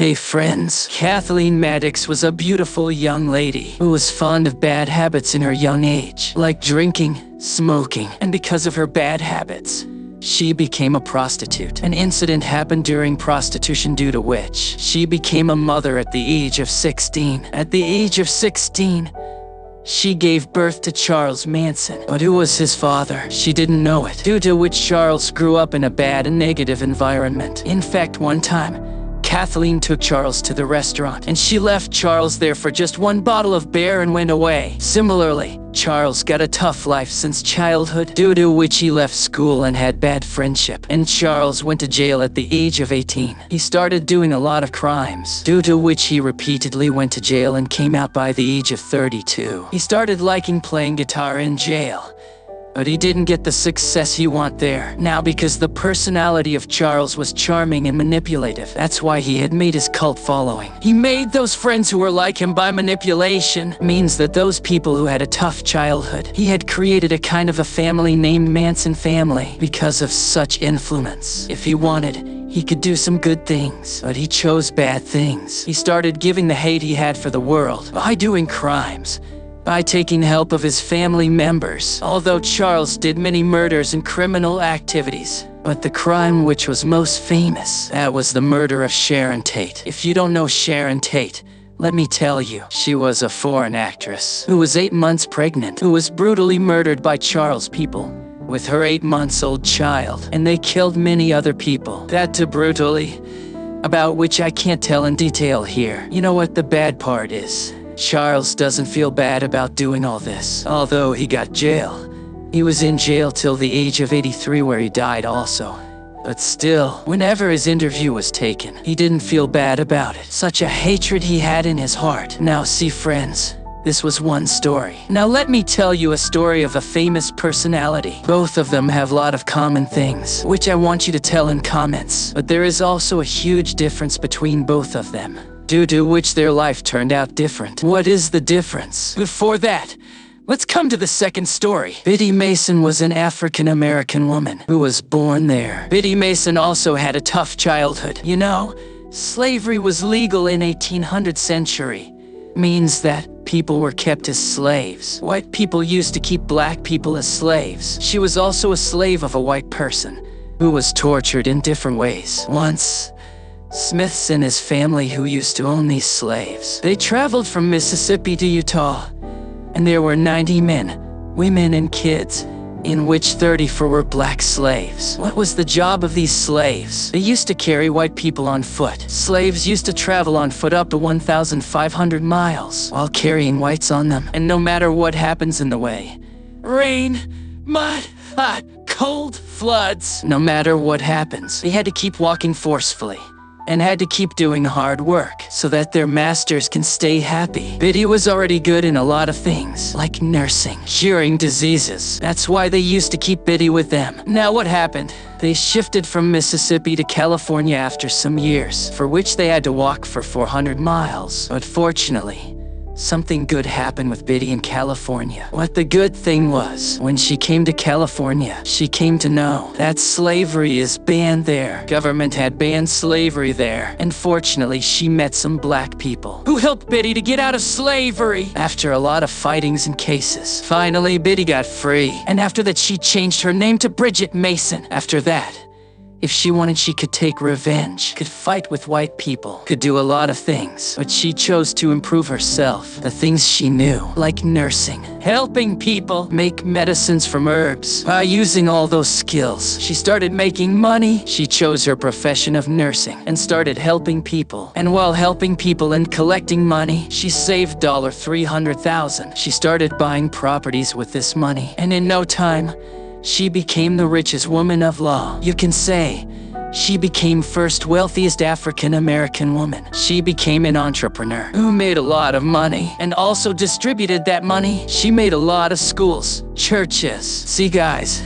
Hey friends, Kathleen Maddox was a beautiful young lady who was fond of bad habits in her young age, like drinking, smoking, and because of her bad habits, she became a prostitute. An incident happened during prostitution due to which she became a mother at the age of 16. At the age of 16, she gave birth to Charles Manson. But who was his father? She didn't know it, due to which Charles grew up in a bad and negative environment. In fact, one time, Kathleen took Charles to the restaurant, and she left Charles there for just one bottle of beer and went away. Similarly, Charles got a tough life since childhood, due to which he left school and had bad friendship. And Charles went to jail at the age of 18. He started doing a lot of crimes, due to which he repeatedly went to jail and came out by the age of 32. He started liking playing guitar in jail, but he didn't get the success he wanted there. Now, because the personality of Charles was charming and manipulative, that's why he had made his cult following. He made those friends who were like him by manipulation. Means that those people who had a tough childhood, he had created a kind of a family named Manson family because of such influence. If he wanted, he could do some good things, but he chose bad things. He started giving the hate he had for the world by doing crimes, by taking help of his family members. Although Charles did many murders and criminal activities, but the crime which was most famous, that was the murder of Sharon Tate. If you don't know Sharon Tate, let me tell you, she was a foreign actress who was 8 months pregnant, who was brutally murdered by Charles people with her 8-month-old child, and they killed many other people. That too brutally, about which I can't tell in detail here. You know what the bad part is? Charles doesn't feel bad about doing all this, although he got jail. He was in jail till the age of 83, where he died also. But still, whenever his interview was taken, he didn't feel bad about it. Such a hatred he had in his heart. Now see friends, this was one story. Now let me tell you a story of a famous personality. Both of them have a lot of common things, which I want you to tell in comments. But there is also a huge difference between both of them, due to which their life turned out different. What is the difference? Before that, let's come to the second story. Biddy Mason was an African-American woman who was born there. Biddy Mason also had a tough childhood. You know, slavery was legal in 1800 century. Means that people were kept as slaves. White people used to keep black people as slaves. She was also a slave of a white person who was tortured in different ways. Once, Smiths and his family, who used to own these slaves, they traveled from Mississippi to Utah, and there were 90 men, women, and kids, in which 34 were black slaves. What was the job of these slaves? They used to carry white people on foot. Slaves used to travel on foot up to 1,500 miles while carrying whites on them, and no matter what happens in the way, rain, mud, hot, cold, floods, no matter what happens, they had to keep walking forcefully and had to keep doing hard work so that their masters can stay happy. Biddy was already good in a lot of things, like nursing, curing diseases. That's why they used to keep Biddy with them. Now what happened? They shifted from Mississippi to California after some years, for which they had to walk for 400 miles. But fortunately, something good happened with Biddy in California. What the good thing was, when she came to California, she came to know that slavery is banned there. Government had banned slavery there, and fortunately she met some black people who helped Biddy to get out of slavery. After a lot of fightings and cases, finally Biddy got free, and after that she changed her name to Bridget Mason. After that, if she wanted, she could take revenge, could fight with white people, could do a lot of things. But she chose to improve herself, the things she knew, like nursing, helping people, make medicines from herbs. By using all those skills, she started making money. She chose her profession of nursing and started helping people. And while helping people and collecting money, she saved $300,000. She started buying properties with this money, and in no time, she became the richest woman of law. You can say, she became first wealthiest African-American woman. She became an entrepreneur who made a lot of money and also distributed that money. She made a lot of schools, churches. See guys,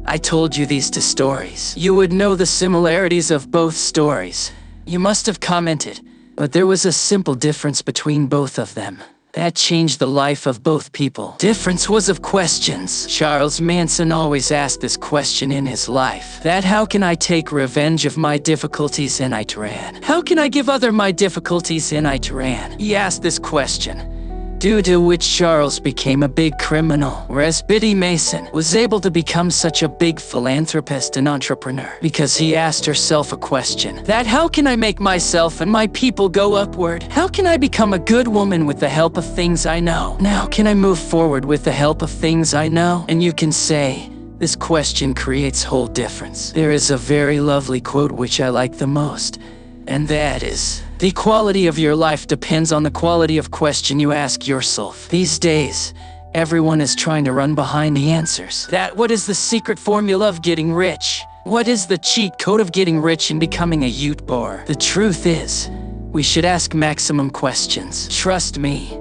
I told you these two stories. You would know the similarities of both stories. You must have commented, but there was a simple difference between both of them. that changed the life of both people. Difference was of questions. Charles Manson always asked this question in his life. That how can I take revenge of my difficulties and I ran? How can I give other my difficulties and I ran? He asked this question, due to which Charles became a big criminal, whereas Biddy Mason was able to become such a big philanthropist and entrepreneur because he asked herself a question, that how can I make myself and my people go upward? How can I become a good woman with the help of things I know? Now can I move forward with the help of things I know? And you can say, this question creates whole difference. There is a very lovely quote which I like the most, and that is, the quality of your life depends on the quality of question you ask yourself. These days, everyone is trying to run behind the answers. What is the secret formula of getting rich? What is the cheat code of getting rich and becoming a YouTuber? The truth is, we should ask maximum questions. Trust me,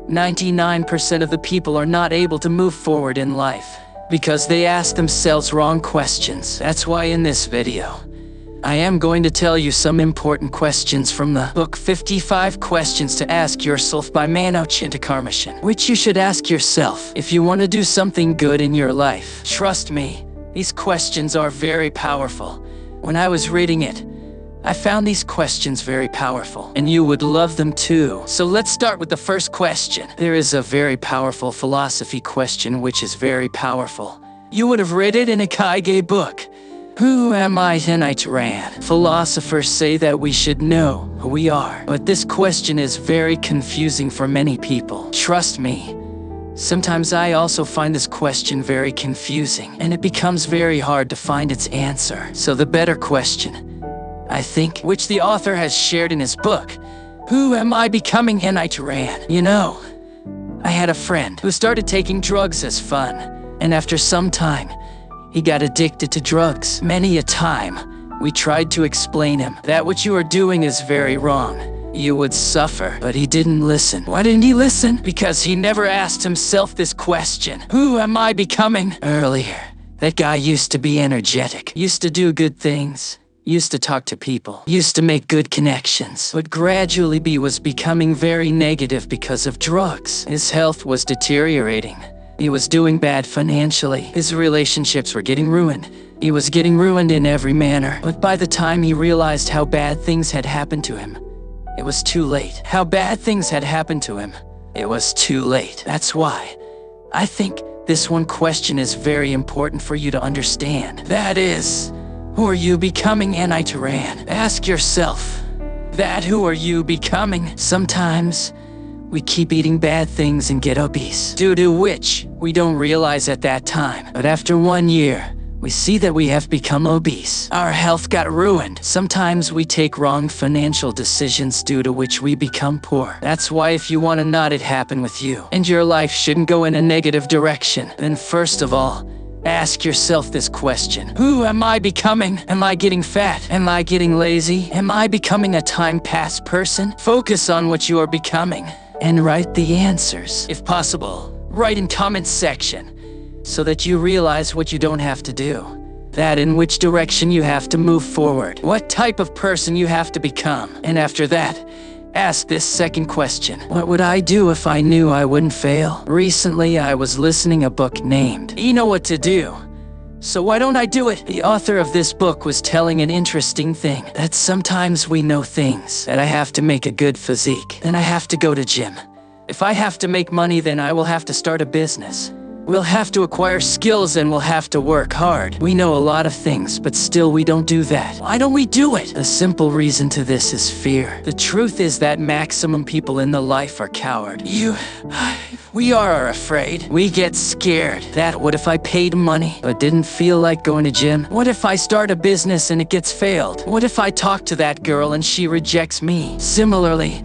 99% of the people are not able to move forward in life because they ask themselves wrong questions. That's why in this video, I am going to tell you some important questions from the book 55 Questions to Ask Yourself by Mano Chintakarmishan, which you should ask yourself if you want to do something good in your life. Trust me, these questions are very powerful. When I was reading it, I found these questions very powerful, and you would love them too. So let's start with the first question. There is a very powerful philosophy question which is very powerful. You would have read it in a Kaige book. Who am I tonight ran? Philosophers say that we should know who we are, but this question is very confusing for many people. Trust me, sometimes I also find this question very confusing, and it becomes very hard to find its answer. So the better question, I think, which the author has shared in his book, Who Am I Becoming Tonight ran? You know, I had a friend who started taking drugs as fun, and after some time, he got addicted to drugs. Many a time, we tried to explain him that what you are doing is very wrong. You would suffer, but he didn't listen. Why didn't he listen? Because he never asked himself this question. Who am I becoming? Earlier, that guy used to be energetic, used to do good things, used to talk to people, used to make good connections, but gradually he was becoming very negative because of drugs. His health was deteriorating. He was doing bad financially. His relationships were getting ruined. He was getting ruined in every manner. But by the time he realized how bad things had happened to him, it was too late. How bad things had happened to him, it was too late. That's why I think this one question is very important for you to understand. That is, who are you becoming, and I ran? Ask yourself, who are you becoming? Sometimes, we keep eating bad things and get obese, due to which we don't realize at that time. But after 1 year, we see that we have become obese. Our health got ruined. Sometimes we take wrong financial decisions due to which we become poor. That's why if you want to not it happen with you, and your life shouldn't go in a negative direction, then first of all, ask yourself this question. Who am I becoming? Am I getting fat? Am I getting lazy? Am I becoming a time-pass person? Focus on what you are becoming, and write the answers. If possible, write in comments section, so that you realize what you don't have to do. That in which direction you have to move forward. What type of person you have to become. And after that, ask this second question. What would I do if I knew I wouldn't fail? Recently, I was listening a book named You Know What to Do, so why don't I do it? The author of this book was telling an interesting thing, that sometimes we know things, that I have to make a good physique, then I have to go to gym. If I have to make money, then I will have to start a business. We'll have to acquire skills and we'll have to work hard. We know a lot of things, but still we don't do that. Why don't we do it? The simple reason to this is fear. The truth is that maximum people in the life are coward. We are afraid. We get scared. That what if I paid money, but didn't feel like going to gym? What if I start a business and it gets failed? What if I talk to that girl and she rejects me? Similarly,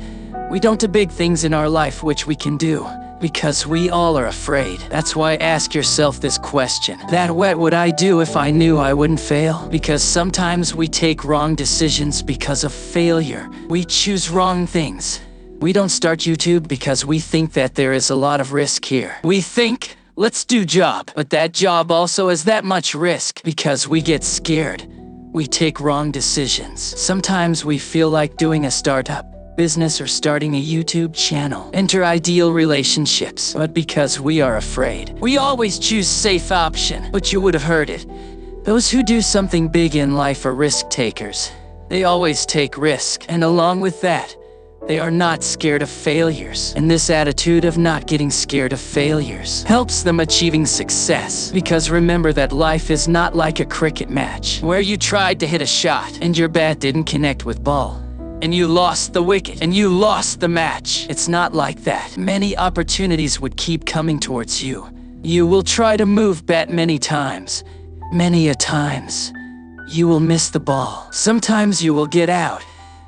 we don't do big things in our life which we can do, because we all are afraid. That's why ask yourself this question. What would I do if I knew I wouldn't fail? Because sometimes we take wrong decisions because of failure. We choose wrong things. We don't start YouTube because we think that there is a lot of risk here. We think, let's do job. But that job also has that much risk because we get scared. We take wrong decisions. Sometimes we feel like doing a startup, business or starting a YouTube channel. Enter ideal relationships. But because we are afraid, we always choose safe option. But you would have heard it. Those who do something big in life are risk takers. They always take risk, and along with that, they are not scared of failures. And this attitude of not getting scared of failures helps them achieving success. Because remember that life is not like a cricket match, where you tried to hit a shot and your bat didn't connect with ball, and you lost the wicket, and you lost the match. It's not like that. Many opportunities would keep coming towards you. You will try to move bat many times. Many a times, you will miss the ball. Sometimes you will get out.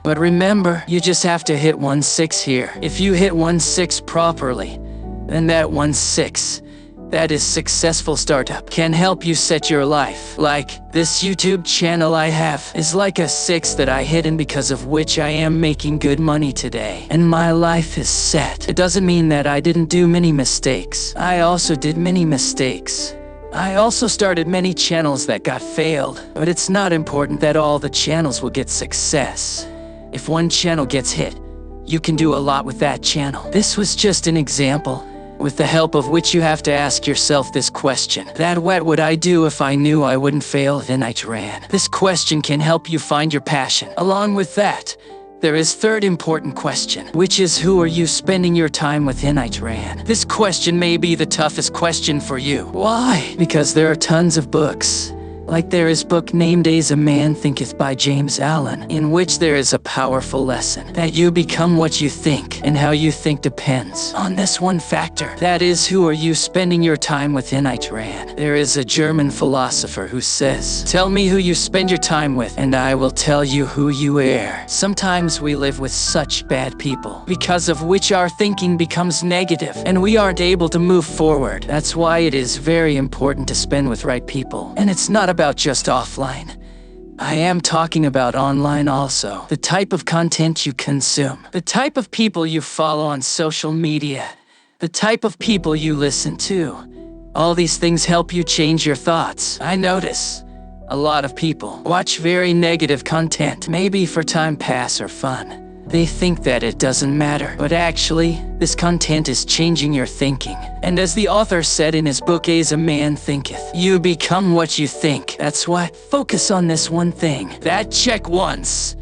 But remember, you just have to hit 1-6 here. If you hit 1-6 properly, then that 1-6, that is successful startup, can help you set your life. Like this YouTube channel I have is like a 6 that I hit, and because of which I am making good money today. And my life is set. It doesn't mean that I didn't do many mistakes. I also did many mistakes. I also started many channels that got failed. But it's not important that all the channels will get success. If one channel gets hit, you can do a lot with that channel. This was just an example, with the help of which you have to ask yourself this question. What would I do if I knew I wouldn't fail? Then I ran. This question can help you find your passion. Along with that, there is third important question, which is who are you spending your time with? I ran. This question may be the toughest question for you. Why? Because there are tons of books. Like there is book named As a Man Thinketh by James Allen, in which there is a powerful lesson that you become what you think, and how you think depends on this one factor. That is, who are you spending your time with? I ran. There is a German philosopher who says, tell me who you spend your time with, and I will tell you who you are. Sometimes we live with such bad people, because of which our thinking becomes negative, and we aren't able to move forward. That's why it is very important to spend with right people. And it's not about just offline. I am talking about online also. The type of content you consume, the type of people you follow on social media, the type of people you listen to. All these things help you change your thoughts. I notice a lot of people watch very negative content, maybe for time pass or fun. They think that it doesn't matter, but actually, this content is changing your thinking. And as the author said in his book, As a Man Thinketh, you become what you think. That's why, focus on this one thing. That check once.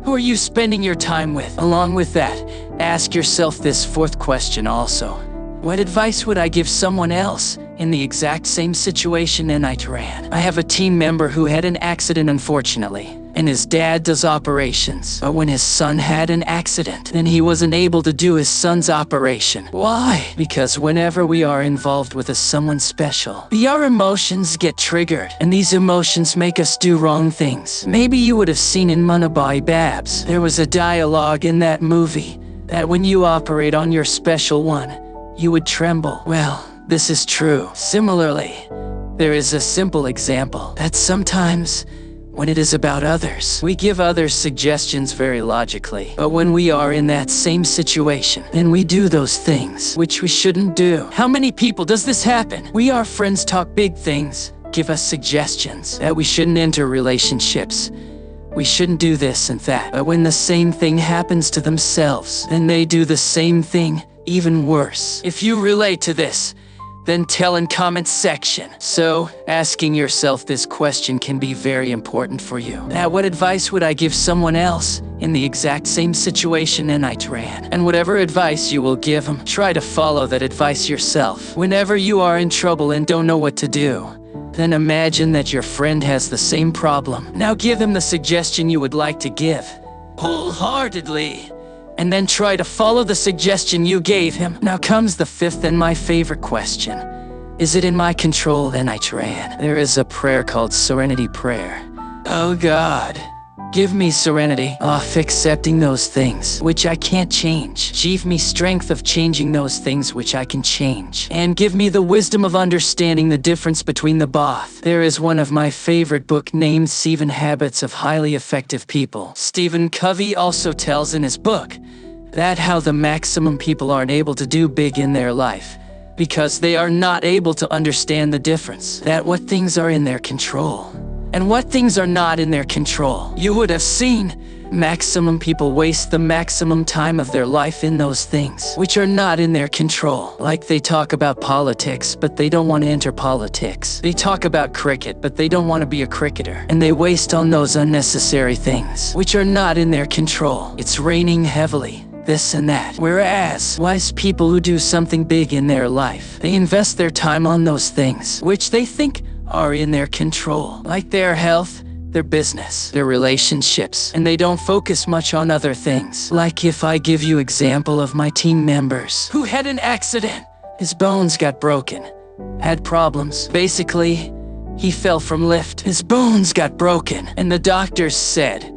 Who are you spending your time with? Along with that, ask yourself this fourth question also. What advice would I give someone else in the exact same situation? I ran. I have a team member who had an accident, unfortunately, and his dad does operations. But when his son had an accident, then he wasn't able to do his son's operation. Why? Because whenever we are involved with someone special, our emotions get triggered, and these emotions make us do wrong things. Maybe you would have seen in Munabai Babs, there was a dialogue in that movie that when you operate on your special one, you would tremble. Well, this is true. Similarly, there is a simple example that sometimes when it is about others, we give others suggestions very logically. But when we are in that same situation, then we do those things which we shouldn't do. How many people does this happen? We, our friends, talk big things, give us suggestions that we shouldn't enter relationships. We shouldn't do this and that. But when the same thing happens to themselves, then they do the same thing, even worse. If you relate to this, then tell in comment section. So, asking yourself this question can be very important for you. Now, what advice would I give someone else in the exact same situation? I ran. And whatever advice you will give them, try to follow that advice yourself. Whenever you are in trouble and don't know what to do, then imagine that your friend has the same problem. Now give him the suggestion you would like to give, wholeheartedly. And then try to follow the suggestion you gave him. Now comes the fifth and my favorite question. Is it in my control? I ran. There is a prayer called Serenity Prayer. Oh God, give me serenity of accepting those things which I can't change. Give me strength of changing those things which I can change. And give me the wisdom of understanding the difference between the both. There is one of my favorite book named 7 Habits of Highly Effective People. Stephen Covey also tells in his book that how the maximum people aren't able to do big in their life because they are not able to understand the difference. That what things are in their control and what things are not in their control. You would have seen Maximum people waste the maximum time of their life in those things which are not in their control. Like they talk about politics, but they don't want to enter politics. They talk about cricket, but they don't want to be a cricketer. And they waste on those unnecessary things which are not in their control. It's raining heavily, this and that. Whereas wise people who do something big in their life, they invest their time on those things which they think are in their control, like their health, their business, their relationships, and they don't focus much on other things. Like if I give you example of my team members who had an accident, his bones got broken, had problems. Basically, he fell from lift, his bones got broken, and the doctors said,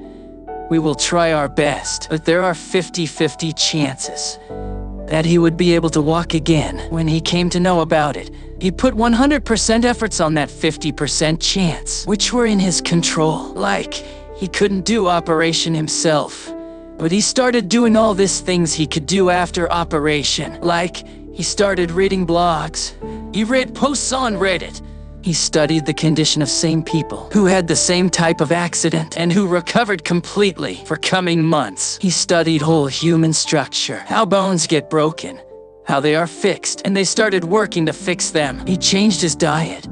"We will try our best, but there are 50-50 chances that he would be able to walk again." When he came to know about it, he put 100% efforts on that 50% chance, which were in his control. Like, he couldn't do operation himself, but he started doing all these things he could do after operation. Like, he started reading blogs, he read posts on Reddit, he studied the condition of same people who had the same type of accident and who recovered completely for coming months. He studied whole human structure, how bones get broken, how they are fixed, and they started working to fix them. He changed his diet.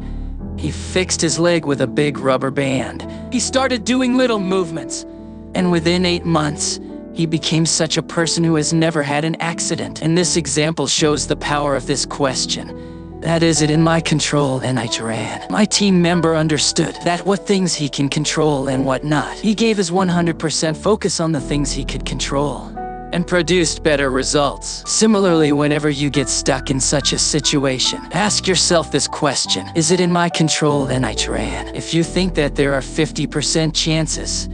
He fixed his leg with a big rubber band. He started doing little movements, and within 8 months, he became such a person who has never had an accident. And this example shows the power of this question. That is it in my control, and I ran. My team member understood that what things he can control and what not. He gave his 100% focus on the things he could control and produced better results. Similarly, whenever you get stuck in such a situation, ask yourself this question: is it in my control? And I ran. If you think that there are 50% chances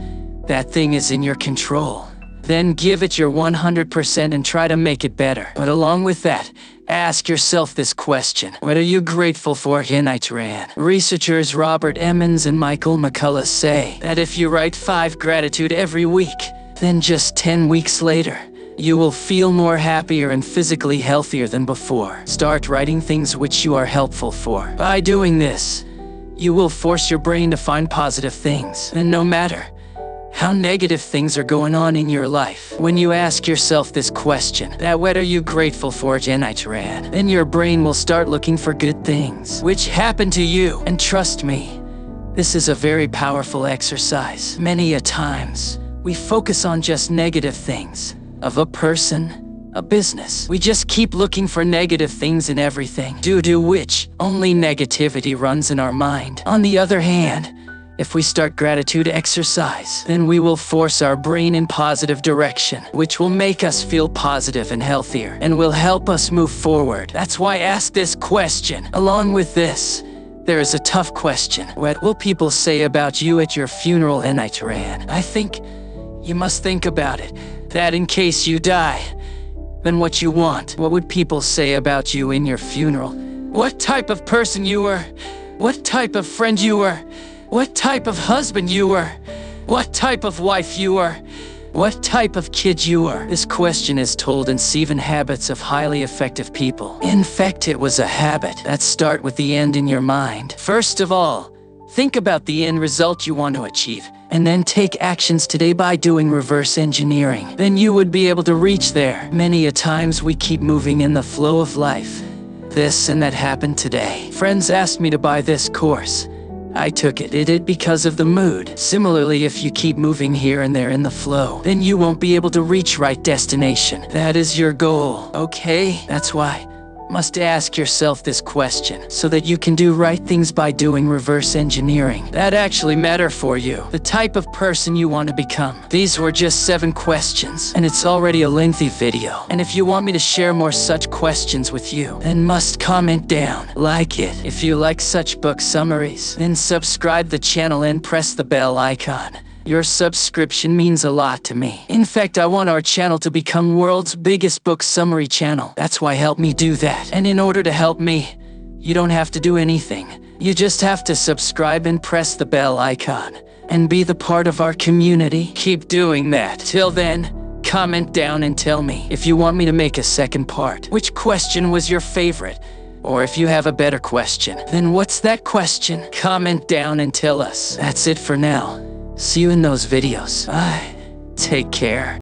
that thing is in your control, then give it your 100% and try to make it better. But along with that, ask yourself this question: what are you grateful for? And I ran. Researchers Robert Emmons and Michael McCullough say that if you write 5 gratitude every week, then just 10 weeks later, you will feel more happier and physically healthier than before. Start writing things which you are helpful for. By doing this, you will force your brain to find positive things. And no matter how negative things are going on in your life, when you ask yourself this question, that what are you grateful for, Jan, then your brain will start looking for good things which happen to you. And trust me, this is a very powerful exercise. Many a times, we focus on just negative things of a person, a business. We just keep looking for negative things in everything, due to which only negativity runs in our mind. On the other hand, if we start gratitude exercise, then we will force our brain in positive direction, which will make us feel positive and healthier, and will help us move forward. That's why ask this question. Along with this, there is a tough question. What will people say about you at your funeral? And I think you must think about it, that in case you die, then what you want. What would people say about you in your funeral? What type of person you were? What type of friend you were? What type of husband you were? What type of wife you were? What type of kid you were? This question is told in 7 Habits of Highly Effective People. In fact, it was a habit that start with the end in your mind. First of all, think about the end result you want to achieve, and then take actions today by doing reverse engineering. Then you would be able to reach there. Many a times we keep moving in the flow of life. This and that happened today. Friends asked me to buy this course. I took it. Did it because of the mood. Similarly, if you keep moving here and there in the flow, then you won't be able to reach right destination. That is your goal, okay? That's why must ask yourself this question, so that you can do right things by doing reverse engineering that actually matter for you. The type of person you want to become. These were just 7 questions, and it's already a lengthy video. And if you want me to share more such questions with you, then must comment down, like it. If you like such book summaries, then subscribe the channel and press the bell icon. Your subscription means a lot to me. In fact, I want our channel to become world's biggest book summary channel. That's why help me do that. And in order to help me, you don't have to do anything. You just have to subscribe and press the bell icon and be the part of our community. Keep doing that. Till then, comment down and tell me if you want me to make a second part. Which question was your favorite? Or if you have a better question, then what's that question? Comment down and tell us. That's it for now. See you in those videos. Bye. Take care.